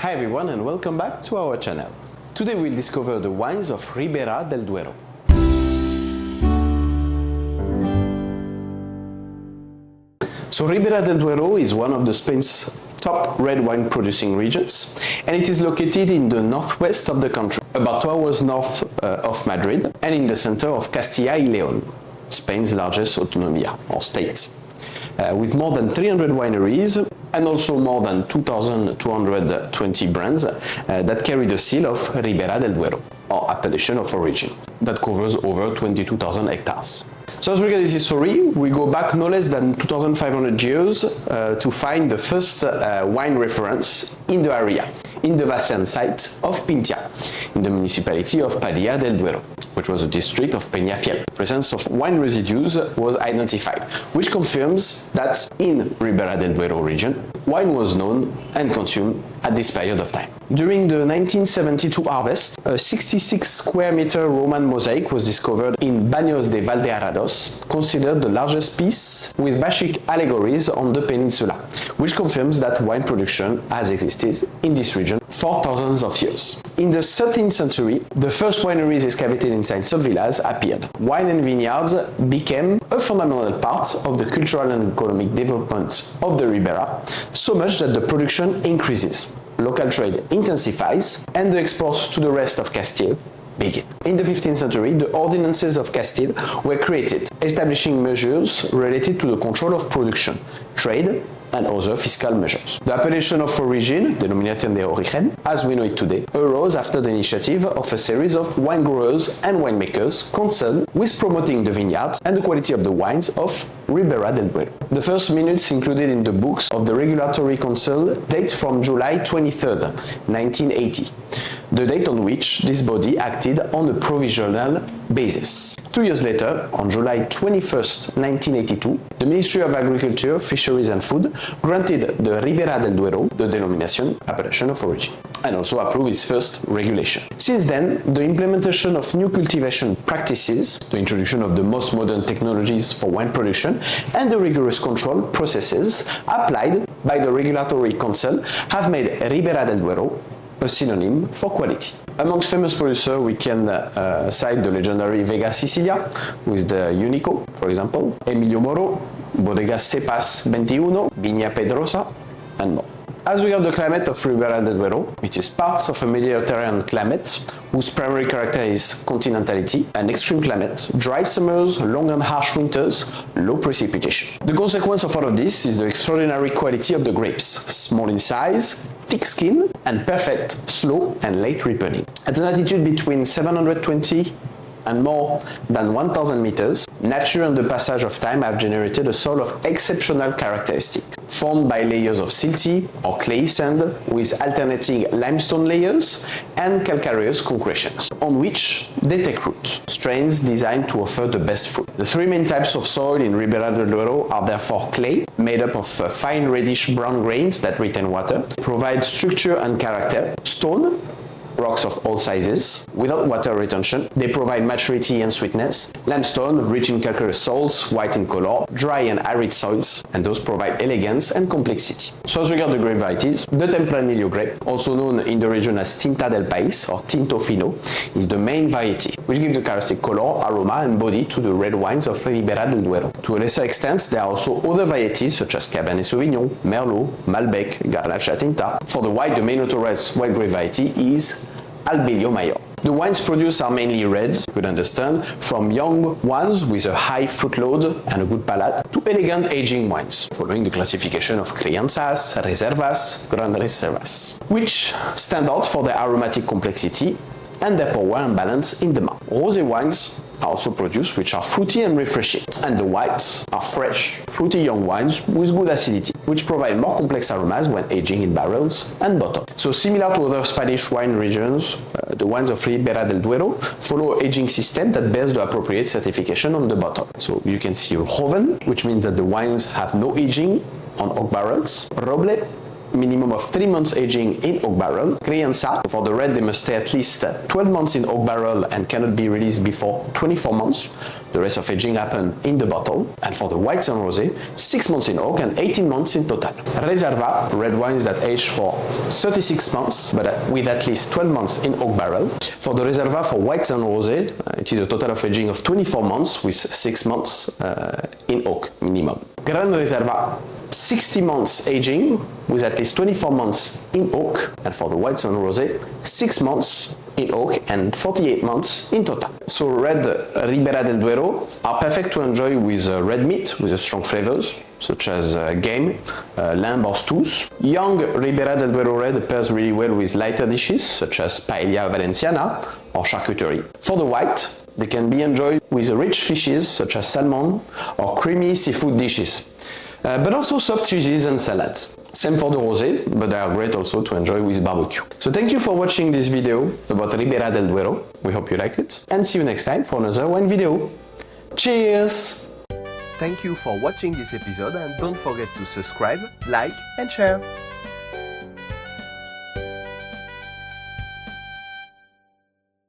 Hi everyone and welcome back to our channel. Today we'll discover the wines of Ribera del Duero. So Ribera del Duero is one of Spain's top red wine producing regions, and it is located in the northwest of the country, about 2 hours north of Madrid, and in the center of Castilla y León, Spain's largest autonomia or state, with more than 300 wineries and also more than 2,220 brands that carry the seal of Ribera del Duero, or appellation of origin, that covers over 22,000 hectares. So as regards this story, we go back no less than 2,500 years to find the first wine reference in the area, in the Vacian site of Pintia, in the municipality of Padilla del Duero, which was a district of Peñafiel. Presence of wine residues was identified, which confirms that in Ribera del Duero region, wine was known and consumed at this period of time. During the 1972 harvest, a 66 square meter Roman mosaic was discovered in Baños de Valdearados, considered the largest piece with Bachic allegories on the peninsula, which confirms that wine production has existed in this region for thousands of years. In the 13th century, the first wineries excavated inside sub-villas appeared. Wine and vineyards became a fundamental part of the cultural and economic development of the Ribera, so much that the production increases. Local trade intensifies, and the exports to the rest of Castile begin. In the 15th century, the ordinances of Castile were created, establishing measures related to the control of production, trade, and other fiscal measures. The appellation of origin, denominación de origen, as we know it today, arose after the initiative of a series of wine growers and winemakers concerned with promoting the vineyards and the quality of the wines of Ribera del Duero. The first minutes included in the books of the Regulatory Council date from July 23rd, 1980, the date on which this body acted on a provisional basis. 2 years later, on July 21st, 1982, the Ministry of Agriculture, Fisheries and Food granted the Ribera del Duero the denomination appellation of origin, and also approved its first regulation. Since then, the implementation of new cultivation practices, the introduction of the most modern technologies for wine production, and the rigorous control processes applied by the Regulatory Council have made Ribera del Duero a synonym for quality. Amongst famous producers, we can cite the legendary Vega Sicilia with the Unico, for example, Emilio Moro, Bodegas Cepas 21, Viña Pedrosa, and more. As regards the climate of Ribera del Duero, it is part of a Mediterranean climate whose primary character is continentality, an extreme climate, dry summers, long and harsh winters, low precipitation. The consequence of all of this is the extraordinary quality of the grapes, small in size, thick skin, and perfect slow and late ripening. At an altitude between 720 and more than 1,000 meters, nature and the passage of time have generated a soil of exceptional characteristics, formed by layers of silty or clay sand with alternating limestone layers and calcareous concretions, on which they take root, strains designed to offer the best fruit. The three main types of soil in Ribera del Duero are therefore clay, made up of fine reddish-brown grains that retain water, provide structure and character, stone, rocks of all sizes, without water retention. They provide maturity and sweetness. Limestone, rich in calcareous soils, white in color, dry and arid soils, and those provide elegance and complexity. So as regards the grape varieties, the Tempranillo grape, also known in the region as Tinta del País or Tinto Fino, is the main variety, which gives a characteristic color, aroma, and body to the red wines of Ribera del Duero. To a lesser extent, there are also other varieties such as Cabernet Sauvignon, Merlot, Malbec, Garnacha Tinta. For the white, the main authorized white grape variety is Albello Mayor. The wines produced are mainly reds, you could understand, from young ones with a high fruit load and a good palate, to elegant aging wines, following the classification of crianzas, reservas, grand reservas, which stand out for their aromatic complexity and their power and balance in the mouth. Rosé wines are also produced, which are fruity and refreshing, and the whites are fresh, fruity young wines with good acidity, which provide more complex aromas when aging in barrels and bottles. So similar to other Spanish wine regions, the wines of Ribera del Duero follow an aging system that bears the appropriate certification on the bottle. So you can see Joven, which means that the wines have no aging on oak barrels, Roble, minimum of 3 months aging in oak barrel. Criança, for the red they must stay at least 12 months in oak barrel and cannot be released before 24 months. The rest of aging happen in the bottle. And for the whites and rosé, 6 months in oak and 18 months in total. Reserva, red wines that age for 36 months, but with at least 12 months in oak barrel. For the Reserva for whites and rosé, it is a total of aging of 24 months with 6 months in oak minimum. Gran Reserva, 60 months aging with at least 24 months in oak, and for the whites and rosé, 6 months in oak and 48 months in total. So red Ribera del Duero are perfect to enjoy with red meat with strong flavors such as game, lamb or stews. Young Ribera del Duero red pairs really well with lighter dishes such as paella valenciana or charcuterie. For the white, they can be enjoyed with rich fishes such as salmon or creamy seafood dishes. But also soft cheeses and salads. Same for the rosé, but they are great also to enjoy with barbecue. So thank you for watching this video about Ribera del Duero. We hope you liked it, and see you next time for another wine video. Cheers! Thank you for watching this episode, and don't forget to subscribe, like and share.